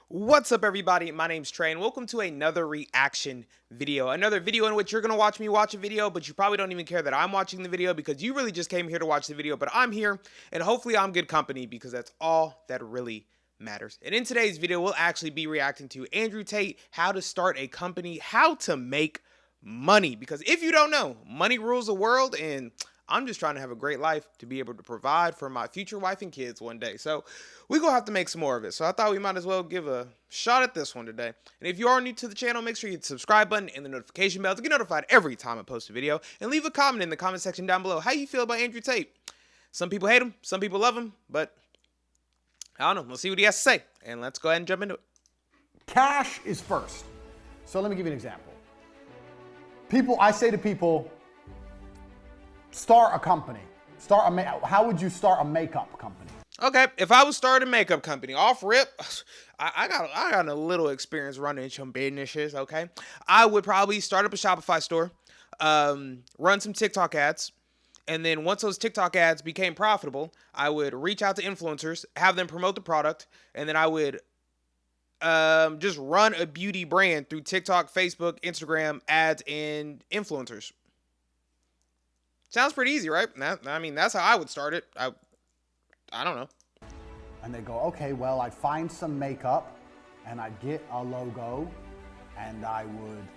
What's up, everybody? My name's Trey, and welcome to another reaction video. Another video in which you're going to watch me watch a video, but you probably don't even care that I'm watching the video because you really just came here to watch the video, but I'm here, and hopefully I'm good company because that's all that really matters. And in today's video, we'll actually be reacting to Andrew Tate, how to start a company, how to make money. Because if you don't know, money rules the world, and I'm just trying to have a great life to be able to provide for my future wife and kids one day. So we're going to have to make some more of it. So I thought we might as well give a shot at this one today. And if you are new to the channel, make sure you hit the subscribe button and the notification bell to get notified every time I post a video. And leave a comment in the comment section down below how you feel about Andrew Tate. Some people hate him, some people love him, but I don't know. We'll see what he has to say. And let's go ahead and jump into it. Cash is first. So let me give you an example. I say to people, start a company. How would you start a makeup company? Okay, if I was starting a makeup company, off rip, I got a little experience running some businesses, okay? I would probably start up a Shopify store, run some TikTok ads, and then once those TikTok ads became profitable, I would reach out to influencers, have them promote the product, and then I would just run a beauty brand through TikTok, Facebook, Instagram, ads, and influencers. Sounds pretty easy, right? I mean, that's how I would start it. I don't know. And they go, okay, well, I'd find some makeup and I'd get a logo and I would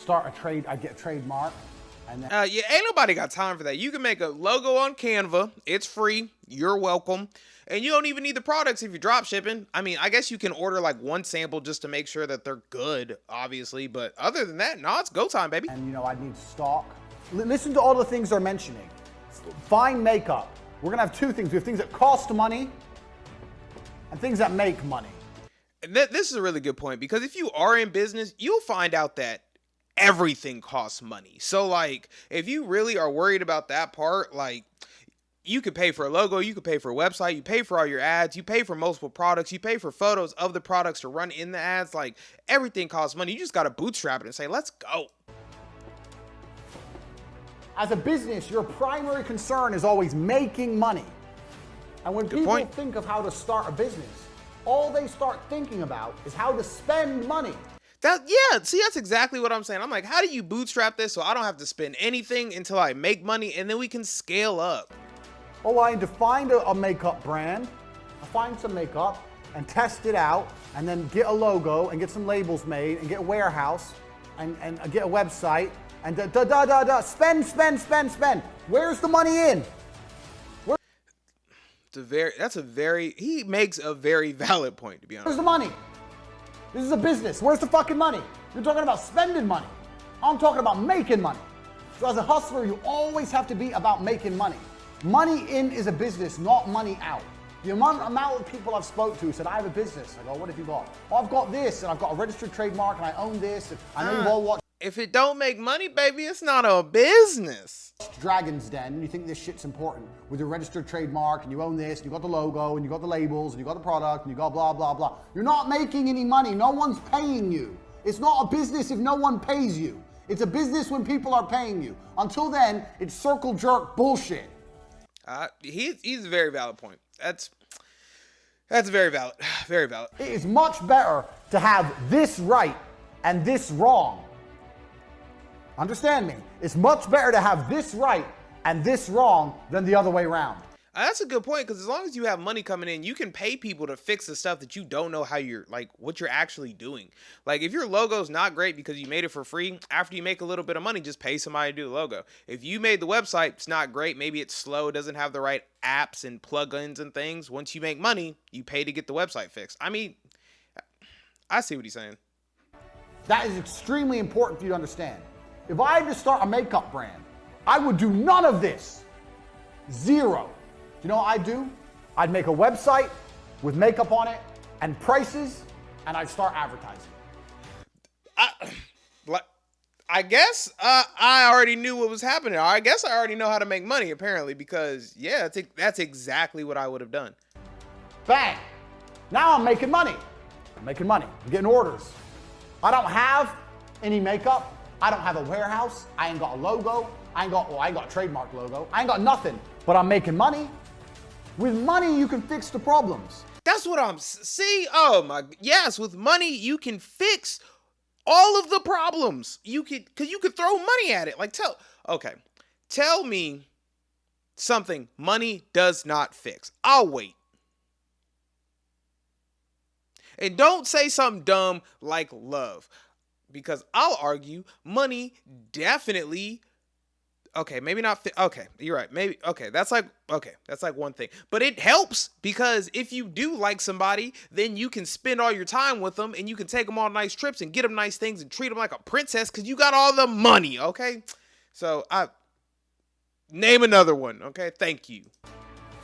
I'd get a trademark. And then yeah, ain't nobody got time for that. You can make a logo on Canva. It's free. You're welcome. And you don't even need the products if you're drop shipping. I mean, I guess you can order like one sample just to make sure that they're good, obviously. But other than that, no, it's go time, baby. And, I'd need stock. Listen to all the things they're mentioning. Find makeup. We're going to have two things. We have things that cost money and things that make money. This is a really good point because if you are in business, you'll find out that everything costs money. So, like, if you really are worried about that part, like, you could pay for a logo, you could pay for a website, you pay for all your ads, you pay for multiple products, you pay for photos of the products to run in the ads. Like, everything costs money. You just got to bootstrap it and say, let's go. As a business, your primary concern is always making money. And when people think of how to start a business, all they start thinking about is how to spend money. Yeah, see, that's exactly what I'm saying. I'm like, how do you bootstrap this so I don't have to spend anything until I make money and then we can scale up? Oh, I need to find a makeup brand, find some makeup and test it out and then get a logo and get some labels made and get a warehouse and get a website. And spend. Where's the money in? He makes a very valid point, to be honest. Where's the money? This is a business. Where's the fucking money? You're talking about spending money. I'm talking about making money. So as a hustler, you always have to be about making money. Money in is a business, not money out. The amount of people I've spoke to said, I have a business. I go, what have you got? Well, I've got this, and I've got a registered trademark, and I own this. And I know you've all watched. If it don't make money, baby, it's not a business. Dragon's Den, and you think this shit's important with your registered trademark, and you own this, and you got the logo, and you got the labels, and you got the product, and you got blah, blah, blah. You're not making any money. No one's paying you. It's not a business if no one pays you. It's a business when people are paying you. Until then, it's circle jerk bullshit. He's a very valid point. That's very valid. Very valid. It is much better to have this right and this wrong. Understand me. It's much better to have this right and this wrong than the other way around. That's a good point because as long as you have money coming in, you can pay people to fix the stuff that you don't know how what you're actually doing. Like if your logo's not great because you made it for free, after you make a little bit of money, just pay somebody to do the logo. If you made the website, it's not great, maybe it's slow, doesn't have the right apps and plugins and things. Once you make money, you pay to get the website fixed. I mean, I see what he's saying. That is extremely important for you to understand. If I had to start a makeup brand, I would do none of this. Zero. You know what I'd do? I'd make a website with makeup on it and prices, and I'd start advertising. I guess I already knew what was happening. I guess I already know how to make money, apparently, because, yeah, that's exactly what I would have done. Bang. Now I'm making money. I'm getting orders. I don't have any makeup. I don't have a warehouse. I ain't got a logo. I ain't got a trademark logo. I ain't got nothing, but I'm making money. With money, you can fix the problems. That's what see. Oh my, yes, with money you can fix all of the problems. You could, because you could throw money at it. Like tell me something money does not fix. I'll wait. And don't say something dumb like love, because I'll argue money definitely. Okay, maybe not. Okay, you're right. Maybe. Okay, that's like one thing. But it helps, because if you do like somebody, then you can spend all your time with them, and you can take them on nice trips and get them nice things and treat them like a princess because you got all the money. Okay, so I name another one. Okay, thank you.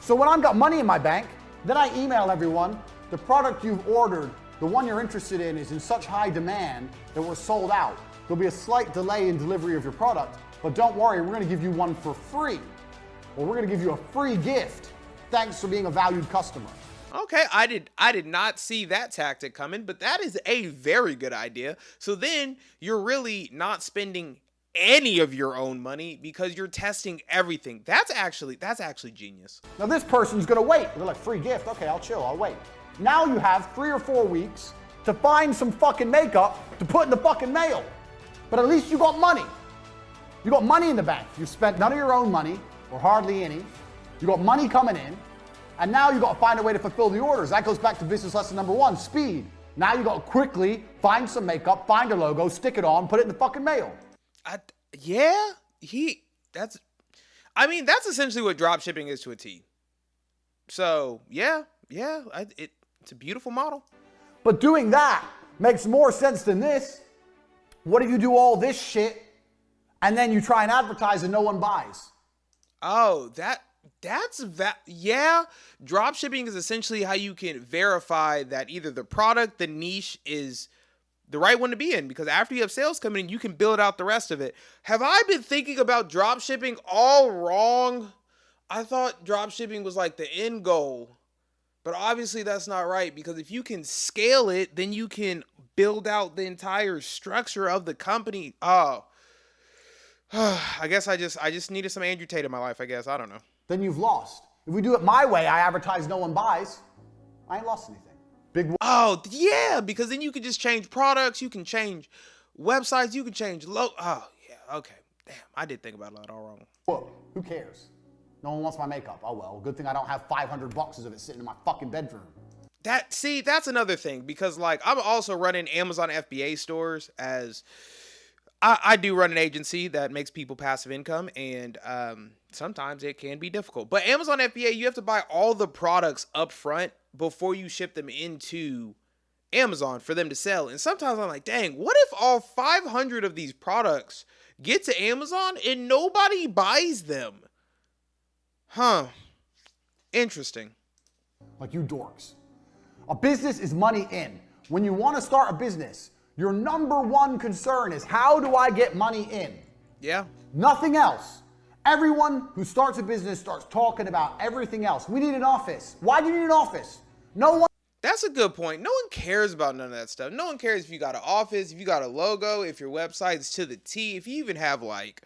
So when I've got money in my bank, then I email everyone, the product you've ordered, the one you're interested in, is in such high demand that we're sold out. There'll be a slight delay in delivery of your product, but don't worry, we're gonna give you one for free. Or we're gonna give you a free gift. Thanks for being a valued customer. Okay, I did not see that tactic coming, but that is a very good idea. So then you're really not spending any of your own money because you're testing everything. That's actually genius. Now this person's gonna wait. They're like, free gift, okay, I'll chill, I'll wait. Now you have 3 or 4 weeks to find some fucking makeup to put in the fucking mail. But at least you got money. You got money in the bank. You've spent none of your own money, or hardly any. You got money coming in, and now you got to find a way to fulfill the orders. That goes back to business lesson number 1, speed. Now you got to quickly find some makeup, find a logo, stick it on, put it in the fucking mail. That's essentially what drop shipping is to a T. So it's a beautiful model. But doing that makes more sense than this. What if you do all this shit and then you try and advertise and no one buys? Oh, drop shipping is essentially how you can verify that either the product, the niche, is the right one to be in, because after you have sales coming in, you can build out the rest of it. Have I been thinking about drop shipping all wrong? I thought drop shipping was like the end goal, but obviously that's not right, because if you can scale it, then you can build out the entire structure of the company. Oh, I guess I just needed some Andrew Tate in my life, I guess. I don't know. Then you've lost. If we do it my way, I advertise, no one buys, I ain't lost anything. Big. Oh, yeah, because then you can just change products, you can change websites, you can change oh, yeah, okay. Damn, I did think about it all wrong. Well, who cares? No one wants my makeup. Oh well, good thing I don't have 500 boxes of it sitting in my fucking bedroom. That's another thing, because like I'm also running Amazon FBA stores, as I do run an agency that makes people passive income, and sometimes it can be difficult. But Amazon FBA, you have to buy all the products up front before you ship them into Amazon for them to sell. And sometimes I'm like, dang, what if all 500 of these products get to Amazon and nobody buys them? Huh. Interesting. Like you dorks. A business is money in. When you want to start a business, your number one concern is, how do I get money in? Yeah. Nothing else. Everyone who starts a business starts talking about everything else. We need an office. Why do you need an office? No one. That's a good point. No one cares about none of that stuff. No one cares if you got an office, if you got a logo, if your website's to the T, if you even have like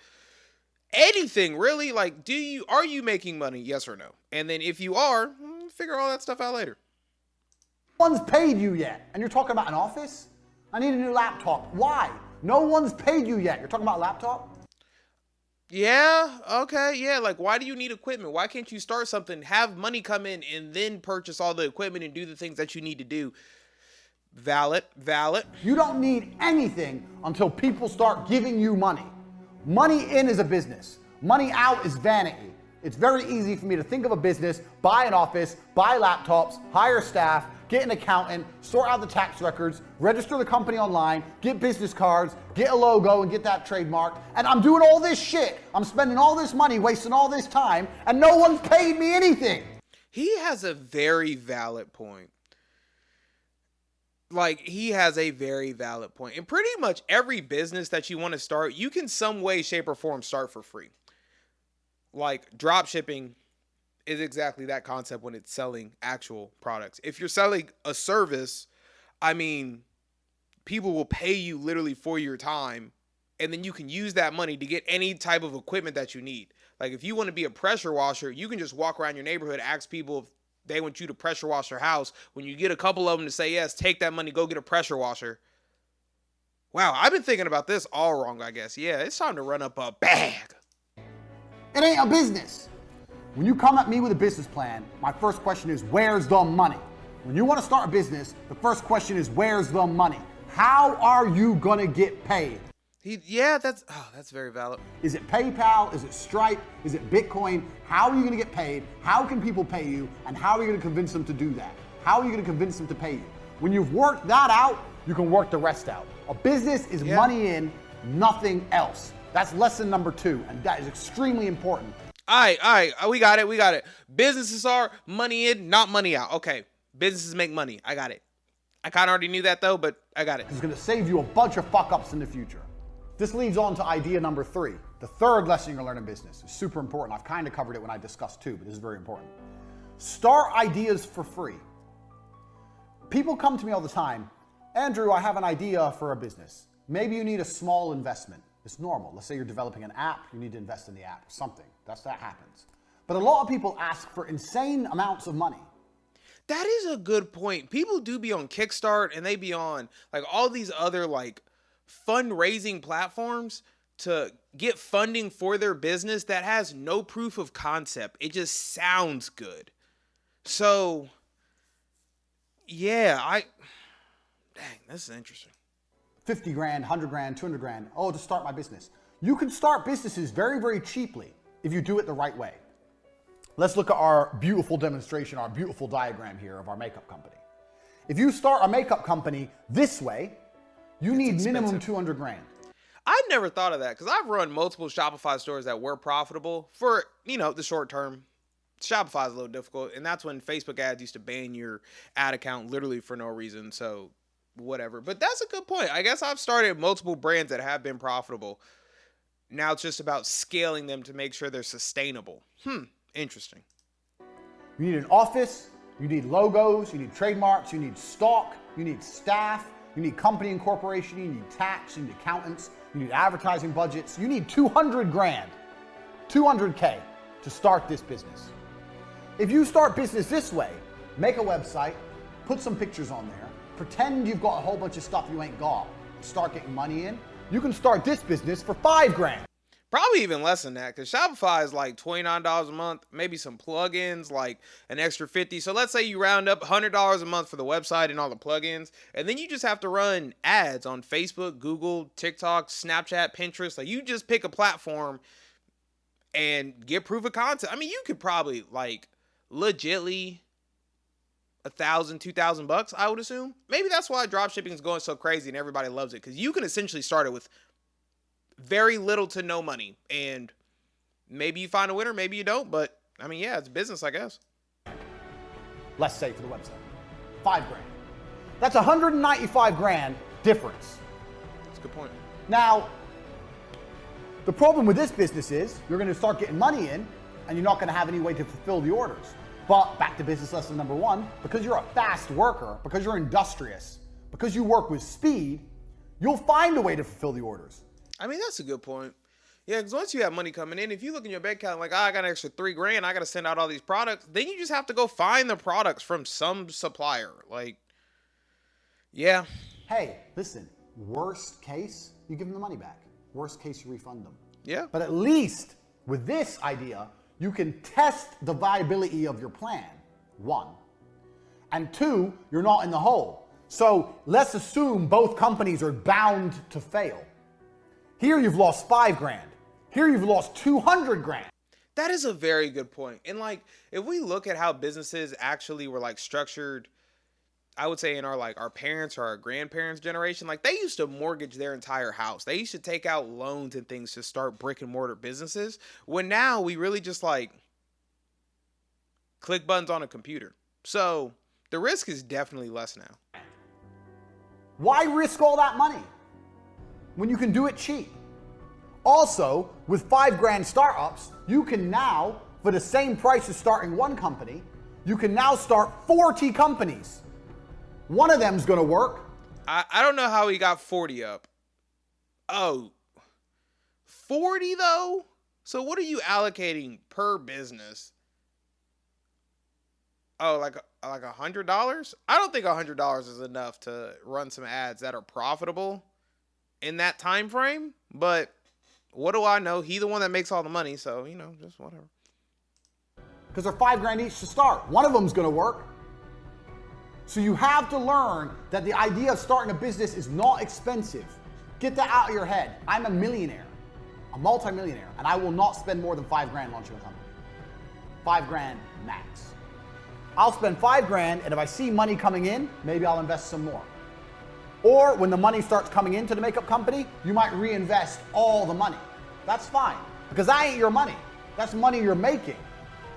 anything really. Like, are you making money? Yes or no? And then if you are, figure all that stuff out later. No one's paid you yet, and you're talking about an office? I need a new laptop. Why? No one's paid you yet. You're talking about a laptop? Yeah, okay, yeah. Like, why do you need equipment? Why can't you start something, have money come in, and then purchase all the equipment and do the things that you need to do? Valid. You don't need anything until people start giving you money. Money in is a business. Money out is vanity. It's very easy for me to think of a business, buy an office, buy laptops, hire staff, get an accountant, sort out the tax records, register the company online, get business cards, get a logo and get that trademarked. And I'm doing all this shit. I'm spending all this money, wasting all this time, and no one's paid me anything. He has a very valid point. Like, he has a very valid point. And pretty much every business that you want to start, you can some way, shape, or form start for free. Like, drop shipping is exactly that concept when it's selling actual products. If you're selling a service, I mean, people will pay you literally for your time, and then you can use that money to get any type of equipment that you need. Like, if you want to be a pressure washer, you can just walk around your neighborhood, ask people they want you to pressure wash their house. When you get a couple of them to say yes, take that money, go get a pressure washer. Wow, I've been thinking about this all wrong, I guess. Yeah, it's time to run up a bag. It ain't a business. When you come at me with a business plan, my first question is, where's the money? When you want to start a business, the first question is, where's the money? How are you gonna get paid? That's very valid. Is it PayPal? Is it Stripe? Is it Bitcoin? How are you gonna get paid? How can people pay you? And how are you gonna convince them to do that? How are you gonna convince them to pay you? When you've worked that out, you can work the rest out. A business is money in, nothing else. That's lesson number 2, and that is extremely important. All right, we got it. Businesses are money in, not money out. Okay, businesses make money. I got it. I kind of already knew that though, but I got it. It's gonna save you a bunch of fuck-ups in the future. This leads on to idea number 3. The third lesson you're gonna learn in business is super important. I've kind of covered it when I discussed 2, but this is very important. Start ideas for free. People come to me all the time, Andrew, I have an idea for a business. Maybe you need a small investment. It's normal. Let's say you're developing an app, you need to invest in the app, something. That happens. But a lot of people ask for insane amounts of money. That is a good point. People do be on Kickstart and they be on like all these other like fundraising platforms to get funding for their business that has no proof of concept. It just sounds good. So yeah, dang, this is interesting. 50 grand, 100 grand, 200 grand. Oh, to start my business. You can start businesses very, very cheaply if you do it the right way. Let's look at our beautiful demonstration, our beautiful diagram here of our makeup company. If you start a makeup company this way, you need minimum 200 grand. I never thought of that because I've run multiple Shopify stores that were profitable for, the short term. Shopify is a little difficult, and that's when Facebook ads used to ban your ad account literally for no reason. So whatever. But that's a good point. I guess I've started multiple brands that have been profitable. Now it's just about scaling them to make sure they're sustainable. Interesting. You need an office, you need logos, you need trademarks, you need stock, you need staff, you need company incorporation, you need tax, you need accountants, you need advertising budgets. You need 200 grand, 200K to start this business. If you start business this way, make a website, put some pictures on there, pretend you've got a whole bunch of stuff you ain't got, start getting money in, you can start this business for 5 grand. Probably even less than that, because Shopify is like $29 a month, maybe some plugins, like an extra $50. So let's say you round up $100 a month for the website and all the plugins, and then you just have to run ads on Facebook, Google, TikTok, Snapchat, Pinterest. Like you just pick a platform and get proof of concept. I mean, you could probably like legitly $1,000, $2,000, I would assume. Maybe that's why dropshipping is going so crazy and everybody loves it, because you can essentially start it with very little to no money, and maybe you find a winner, maybe you don't, but I mean, yeah, it's business, I guess. Let's say for the website, 5 grand. That's 195 grand difference. That's a good point. Now, the problem with this business is you're going to start getting money in and you're not going to have any way to fulfill the orders. But back to business lesson number 1, because you're a fast worker, because you're industrious, because you work with speed, you'll find a way to fulfill the orders. I mean, that's a good point. Yeah, because once you have money coming in, if you look in your bank account like, I got an extra 3 grand, I got to send out all these products, then you just have to go find the products from some supplier. Like, yeah. Hey, listen, worst case, you give them the money back. Worst case, you refund them. Yeah. But at least with this idea, you can test the viability of your plan, 1. And 2, you're not in the hole. So let's assume both companies are bound to fail. Here you've lost 5 grand. Here you've lost 200 grand. That is a very good point. And like, if we look at how businesses actually were like structured, I would say in our parents or our grandparents' generation, like they used to mortgage their entire house. They used to take out loans and things to start brick and mortar businesses. When now we really just like click buttons on a computer. So the risk is definitely less now. Why risk all that money when you can do it cheap? Also, with 5 grand startups, you can now, for the same price as starting one company, you can now start 40 companies. One of them's gonna work. I don't know how he got 40 up. Oh, 40 though? So what are you allocating per business? Oh, like $100? I don't think $100 is enough to run some ads that are profitable in that time frame. But what do I know? He the one that makes all the money, so just whatever. Because they're $5,000 each to start. One of them's going to work. So you have to learn that the idea of starting a business is not expensive. Get that out of your head. I'm a millionaire, a multimillionaire, and I will not spend more than $5,000 launching a company. $5,000 max. I'll spend $5,000, and if I see money coming in, maybe I'll invest some more. Or when the money starts coming into the makeup company, you might reinvest all the money. That's fine, because that ain't your money. That's money you're making.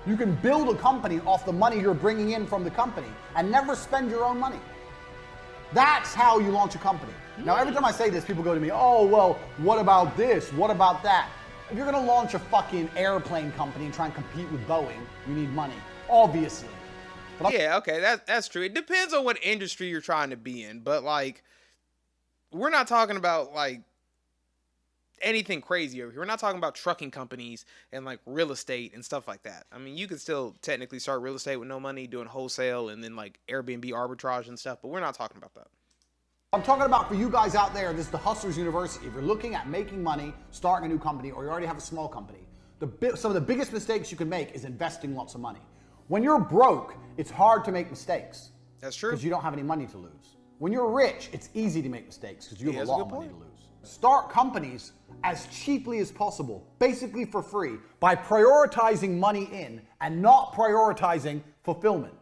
You can build a company off the money you're bringing in from the company and never spend your own money. That's how you launch a company. Now, every time I say this, people go to me, oh, well, what about this? What about that? If you're gonna launch a fucking airplane company and try and compete with Boeing, you need money, obviously. Yeah, okay, that's true. It depends on what industry you're trying to be in, but like, we're not talking about like anything crazy over here. We're not talking about trucking companies and like real estate and stuff like that. I mean, you could still technically start real estate with no money, doing wholesale and then like Airbnb arbitrage and stuff, but we're not talking about that. I'm talking about for you guys out there, this is the Hustlers University. If you're looking at making money, starting a new company, or you already have a small company, some of the biggest mistakes you can make is investing lots of money. When you're broke, it's hard to make mistakes. That's true. Because you don't have any money to lose. When you're rich, it's easy to make mistakes because you have a lot of money to lose. Start companies as cheaply as possible, basically for free, by prioritizing money in and not prioritizing fulfillment.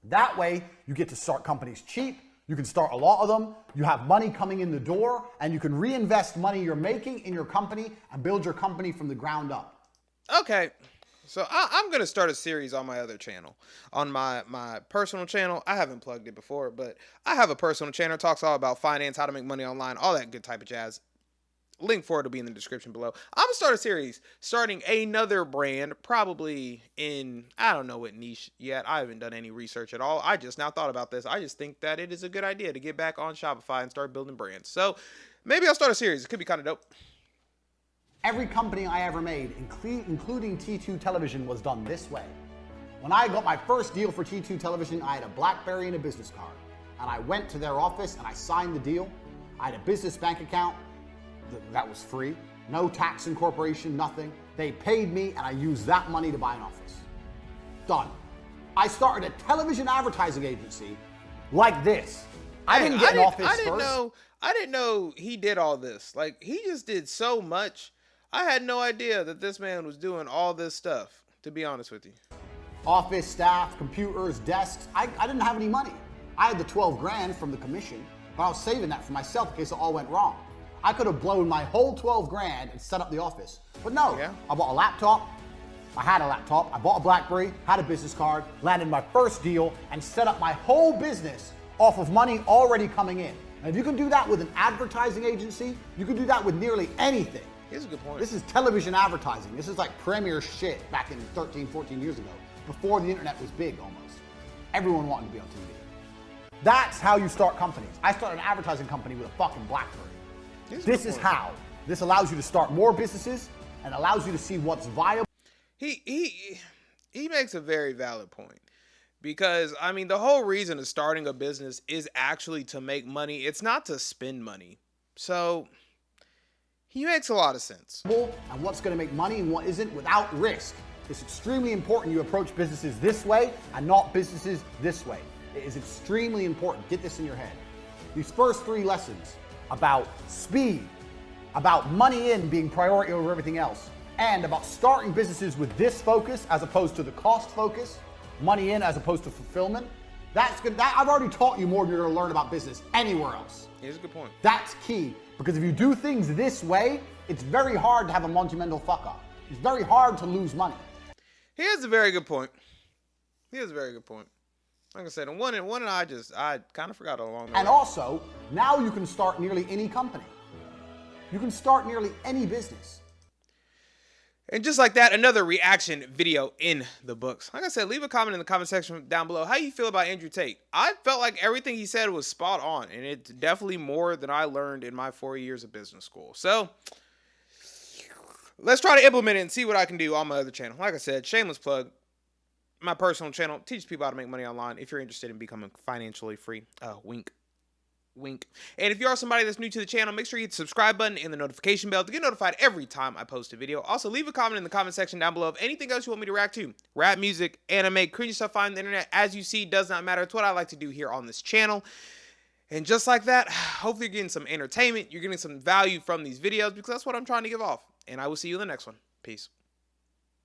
That way, you get to start companies cheap, you can start a lot of them, you have money coming in the door, and you can reinvest money you're making in your company and build your company from the ground up. Okay. So I'm going to start a series on my other channel. On my personal channel, I haven't plugged it before, but I have a personal channel. It talks all about finance, how to make money online, all that good type of jazz. Link for it will be in the description below. I'm going to start a series starting another brand, probably in, I don't know what niche yet. I haven't done any research at all. I just now thought about this. I just think that it is a good idea to get back on Shopify and start building brands. So maybe I'll start a series. It could be kind of dope. Every company I ever made, including T2 Television, was done this way. When I got my first deal for T2 Television, I had a BlackBerry and a business card. And I went to their office and I signed the deal. I had a business bank account that was free. No tax incorporation, nothing. They paid me and I used that money to buy an office. Done. I started a television advertising agency like this. I didn't get an office first. I didn't know he did all this. Like, he just did so much. I had no idea that this man was doing all this stuff, to be honest with you. Office staff, computers, desks. I didn't have any money. I had the 12 grand from the commission, but I was saving that for myself in case it all went wrong. I could have blown my whole 12 grand and set up the office. But no, I bought a laptop. I had a laptop. I bought a BlackBerry, had a business card, landed my first deal, and set up my whole business off of money already coming in. And if you can do that with an advertising agency, you can do that with nearly anything. Here's a good point. This is television advertising. This is like premier shit back in 13, 14 years ago, before the internet was big almost. Everyone wanted to be on TV. That's how you start companies. I started an advertising company with a fucking BlackBerry. This is how. This allows you to start more businesses and allows you to see what's viable. He makes a very valid point. Because, I mean, the whole reason of starting a business is actually to make money. It's not to spend money. So he makes a lot of sense. And what's going to make money and what isn't without risk. It's extremely important you approach businesses this way and not businesses this way. It is extremely important. Get this in your head. These first 3 lessons about speed, about money in being priority over everything else, and about starting businesses with this focus as opposed to the cost focus, money in as opposed to fulfillment. That's good. I've already taught you more than you're going to learn about business anywhere else. Here's a good point. That's key. Because if you do things this way, it's very hard to have a monumental fuck up. It's very hard to lose money. Here's a very good point. Like I said, and one I kind of forgot along the way. And also, now you can start nearly any company. You can start nearly any business. And just like that, another reaction video in the books. Like I said, leave a comment in the comment section down below. How you feel about Andrew Tate? I felt like everything he said was spot on, and it's definitely more than I learned in my 4 years of business school. So let's try to implement it and see what I can do on my other channel. Like I said, shameless plug. my personal channel teaches people how to make money online if you're interested in becoming financially free. Wink. Wink. And if you are somebody that's new to the channel, make sure you hit the subscribe button and the notification bell to get notified every time I post a video. Also, leave a comment in the comment section down below of anything else you want me to react to. Rap music, anime, cringy stuff on the internet, as you see, does not matter. It's what I like to do here on this channel. And just like that, hopefully you're getting some entertainment. You're getting some value from these videos because that's what I'm trying to give off. And I will see you in the next one. Peace.